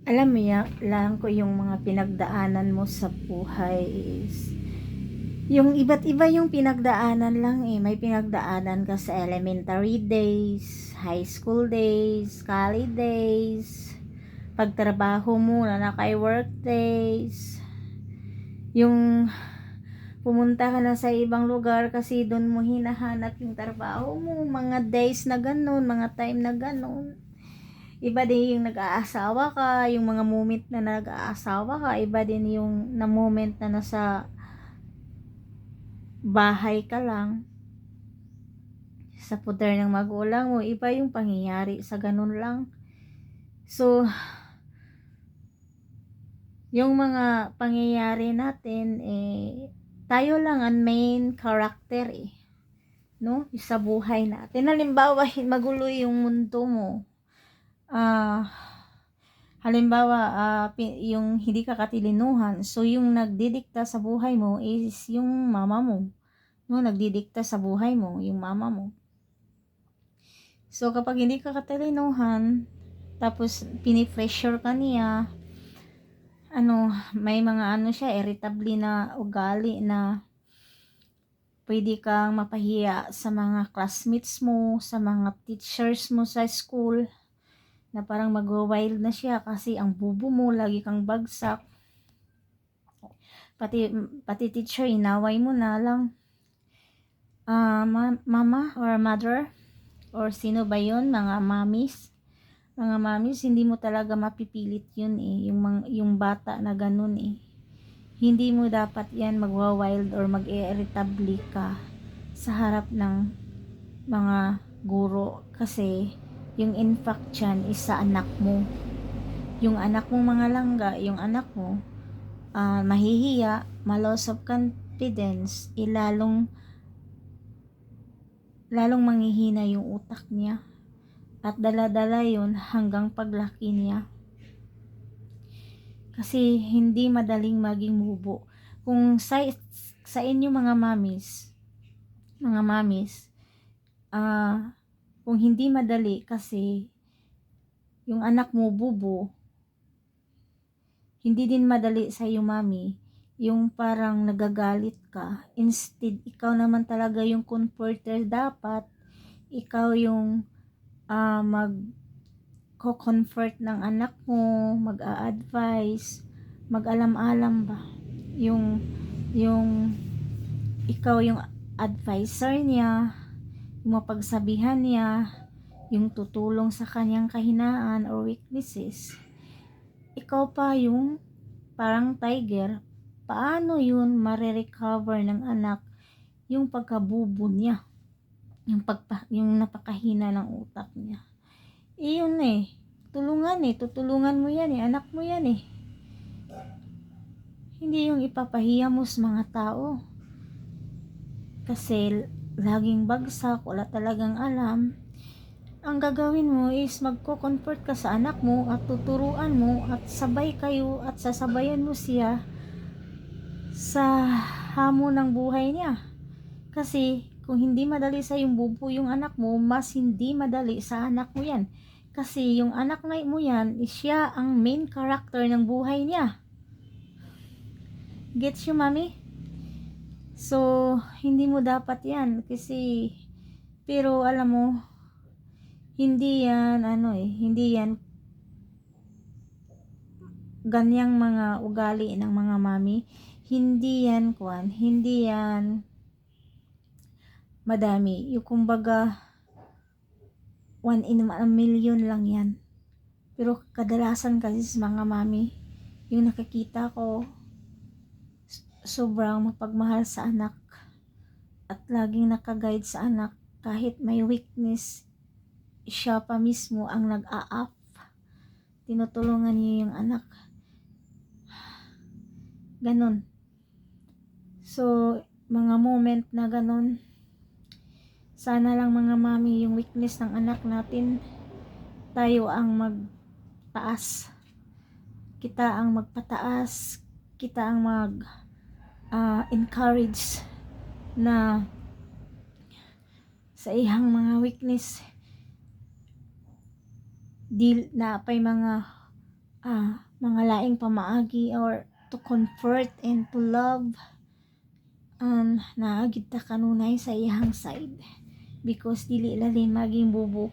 Alam mo ya, lang ko yung mga pinagdaanan mo sa buhay is yung iba't iba yung pinagdaanan lang eh. May pinagdaanan ka sa elementary days, high school days, college days, pagtrabaho mo na naka-work days, yung pumunta ka na sa ibang lugar kasi doon mo hinahanap yung trabaho mo, mga days na ganun, mga time na ganun. Iba din yung nag-aasawa ka, yung mga moment na nag-aasawa ka, iba din yung na moment na nasa bahay ka lang sa puder ng magulang mo, iba yung pangyayari sa ganun lang. So, yung mga pangyayari natin eh tayo lang ang main character eh, no? Sa buhay natin. Halimbawa, magulo yung mundo mo. Halimbawa, yung hindi ka katilinuhan, so yung nagdidikta sa buhay mo is yung mama mo, no? Nagdidikta sa buhay mo, yung mama mo. So, kapag hindi ka katilinuhan, tapos pinipressure ka niya, may mga siya, irritable na ugali na pwede kang mapahiya sa mga classmates mo, sa mga teachers mo sa school, na parang mag-wild na siya kasi ang bubo mo, lagi kang bagsak. Pati teacher, inaway mo na lang. Mama or mother, or sino ba yun, mga mommies, hindi mo talaga mapipilit yun eh, yung bata na ganun eh. Hindi mo dapat yan magwa-wild or mag-irritable ka sa harap ng mga guro kasi yung impact dyan is sa anak mo. Yung anak mo mga langga, yung anak mo mahihiya, ma-loss of confidence, lalong manghihina yung utak niya at dala-dala yun hanggang paglaki niya. Kasi hindi madaling maging mubo. Kung sa inyo mga mamis, kung hindi madali kasi yung anak mo bubo, hindi din madali sa iyo mami, yung parang nagagalit ka. Instead, ikaw naman talaga yung comforter dapat. Ikaw yung mag-comfort ng anak mo, mag-a-advise, mag-alam-alam ba. Yung ikaw yung advisor niya, yung mapagsabihan niya, yung tutulong sa kanyang kahinaan or weaknesses. Ikaw pa yung parang tiger, paano yun marirecover ng anak yung pagkabubo niya, yung napakahina ng utak niya. Iyon eh, tutulungan mo yan eh, anak mo yan eh. Hindi yung ipapahiya mo sa mga tao. Kasi laging bagsak, wala talagang alam. Ang gagawin mo is magko-comfort ka sa anak mo at tuturuan mo at sabay kayo at sasabayan mo siya sa hamon ng buhay niya. Kasi kung hindi madali sa yung bubo yung anak mo, mas hindi madali sa anak mo yan. Kasi yung anak mo yan, siya ang main character ng buhay niya. Gets you, mami? So, hindi mo dapat yan. Kasi, pero alam mo, hindi yan, hindi yan ganyang mga ugali ng mga mami. Hindi yan, hindi yan madami. Yung kumbaga, 1 in a million lang yan. Pero kadalasan kasi sa mga mami, yung nakikita ko, sobrang mapagmahal sa anak at laging nakaguide sa anak kahit may weakness, siya pa mismo ang nag-a-up, tinutulungan niya yung anak, ganun. So mga moment na ganun, sana lang mga mami, yung weakness ng anak natin, tayo ang magtaas, kita ang magpataas, kita ang encourage na sa ihang mga weakness, na pay mga mga laing pamaagi or to comfort and to love, naagid ta kanunay sa iyang side because dili lalin maging bubo